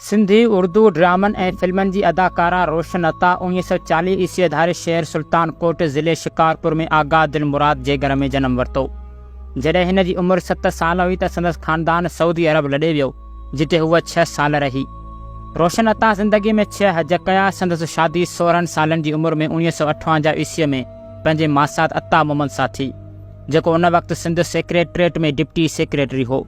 सिंधी उर्दू ड्रामनि ऐं फिल्मनि जी अदाकारा रोशन अता 1940 ईस्वी धारे शहर सुल्तान कोट ज़िले शिकारपुर में आगा दिल मुराद जे घर में जनम वरितो। जॾहिं हिन जी उमिरि 7 साल हुई त संदसि ख़ानदान सऊदी अरब लॾे वियो, जिते हूअ 6 साल रही। रोशन अता ज़िंदगी में 6 हज कया। संदसि शादी 16 सालनि जी उमिरि में 1958 ईस्वीअ में पंहिंजे मासात अता मोहम्मद सां थी, जेको उन वक़्तु सिंध सेक्रेटरीट में डिप्टी सेक्रेटरी हो।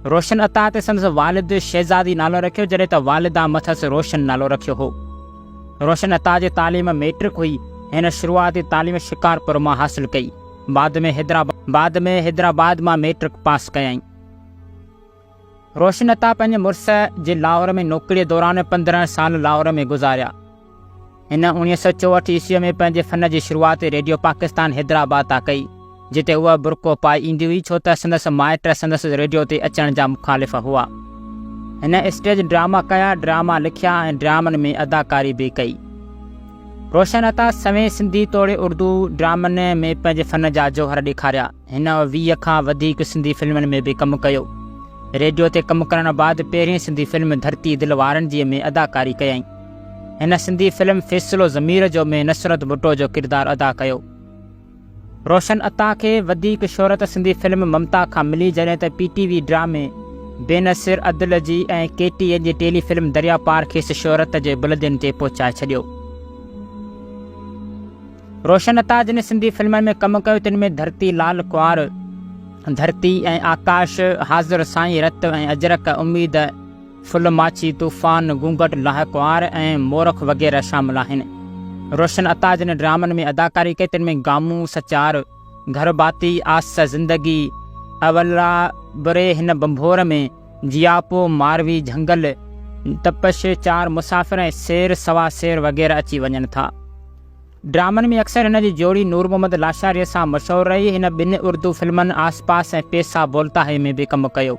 रोशन अता ते संदसि वालिद शहज़ादी नालो रखियो, जॾहिं त वालिदा मथसि रोशन नालो रखियो हो। रोशन अता जी तालीम मैट्रिक हुई। हिन शुरूआती तालीम शिकारपुर मां हासिल कई। बाद में हैदराबाद मां मैट्रिक पास कयईं। रोशन अता पंहिंजे मुड़ुस जे लाहौर में नौकरीअ दौरान 15 साल लाहौर में गुज़ारिया। हिन 1964 ईस्वीअ में पंहिंजे फ़न जी शुरूआति रेडियो पाकिस्तान हैदराबाद तां कई, जिते उहा बुरको पाए ईंदी हुई, छो त संदसि माइट संदसि रेडियो ते अचण जा मुखालिफ़ हुआ। हिन स्टेज ड्रामा कया, ड्रामा लिखिया ऐं ड्रामनि में अदाकारी बि कई। रोशन अता सवें सिंधी तोड़े उर्दू ड्रामनि में पंहिंजे फ़न जा जौहर ॾेखारिया। हिन 20 खां वधीक सिंधी फिल्मनि में बि कमु कयो। रेडियो ते कमु करण बैदि पहिरीं सिंधी फिल्म धरती दिल वारनि जी में अदाकारी कयईं। हिन सिंधी फिल्म फ़ैसिलो ज़मीर जो में नुसरत भुट्टो जो किरदारु अदा कयो। रोशन अता खे वधीक शोहरत सिंधी फिल्म ममता खां मिली, जॾहिं त PTV ड्रामे बेनसीर अदिल जी ऐं KTN जी टेली फिल्म दरिया पार खेसि शोहरत जे बुलंदियुनि ते पहुचाए छॾियो। रोशन अता जिन सिंधी फिल्मनि में कमु कयो, तिन में धरती लाल कुंवार, धरती ऐं आकाश, हाज़िर साईं, रत ऐं अजरक, उम्मीद, फुल माछी, तूफ़ान, घूंघट, लाह कुंवार ऐं मोरख वग़ैरह शामिल आहिनि। रोशन अता जिन ड्रामनि में अदाकारी कई, तिन में गामू, सचार, घर बाती, आस ज़िंदगी, अवला बुरे, हिन बंभोर में, जियापो, मारवी, झंगल, तपश, 4 मुसाफ़िर ऐं शेर सवा शेर वग़ैरह अची वञनि था। ड्रामनि में अक्सर हिन जी जोड़ी नूर मोहम्मद लाशारीअ सां मशहूरु रही। हिन 2 उर्दू फिल्मनि आसपास ऐं पैसा बोलता है में बि कमु कयो।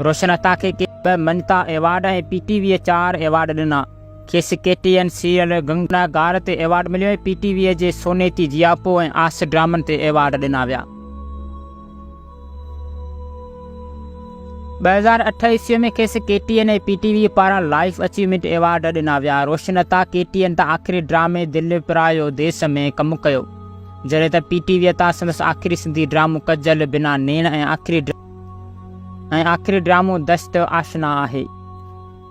रोशन अता खे 2 मञता एवार्ड ऐं PTV 4 एवार्ड ॾिना। खेसि KTN सीरियल गंगागार ते एवार्ड मिलियो ऐं PTV जे सोनेती जियापो ऐं आस ड्रामनि ते एवार्ड ॾिना विया। 2008 ईस्वीअ में खेसि KTN ऐं PTV पारां लाइफ अचीवमेंट एवार्ड ॾिना विया। रोशन अता KTN तां आख़िरी ड्रामे दिलि पिरायो देस में कमु कयो, जॾहिं त PTV तां संदसि आख़िरी सिंधी ड्रामो कजल बिना नेण ऐं आख़िरी ड्रामो दस्त आशना आहे।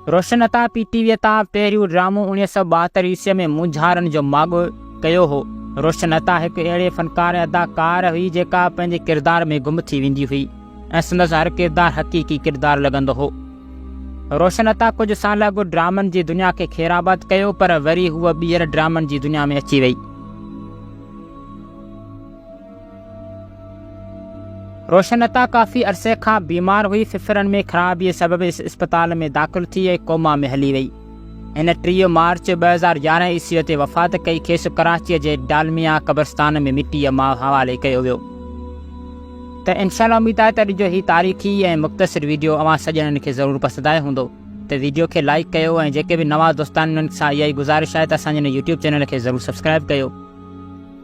रोशन अता PTV तां पहिरियों ड्रामो 1972 ईस्वीअ में मुंझारनि जो माॻो कयो हो। रोशन अता हिकु अहिड़े फ़नकार अदाकार हुई जेका पंहिंजे किरदार में गुम थी वेंदी हुई ऐं संदसि हर किरदारु हक़ीक़ी किरदारु लॻंदो हो। रोशन अता कुझु साल अॻु ड्रामनि जी दुनिया खे ख़ैराबाद कयो, पर वरी हूअ ॿीहर ड्रामनि जी दुनिया में अची वई। रोशन अता काफ़ी अरसे खां बीमार हुई। फिफ़रनि में ख़राबीअ सबबि इस्पताल में दाख़िल थी ऐं कोमा में हली वई। हिन 3 मार्च 2011 ईस्वीअ ते वफ़ात कई। खेसि कराचीअ जे डालमिया क़ब्रस्तान में मिटीअ मां हवाले कयो वियो। त इंशाअल्लाह उम्मीद आहे त अॼु जो ही तारीख़ी ऐं मुख़्तसिर वीडियो अवां सॼणनि खे ज़रूरु पसंदि आयो हूंदो। त वीडियो खे लाइक कयो ऐं जेके बि नवां दोस्तान उन्हनि सां इहा ई गुज़ारिश आहे त असांजे हिन YouTube चैनल खे ज़रूरु सब्सक्राइब कयो।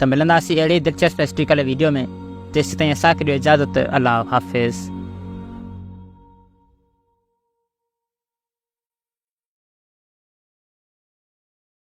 त मिलंदासीं अहिड़ी दिलचस्प हिस्ट्रिकल वीडियो में। तेसिताईं असांखे ॾियो इजाज़त। अल्लाह हाफ़िज़।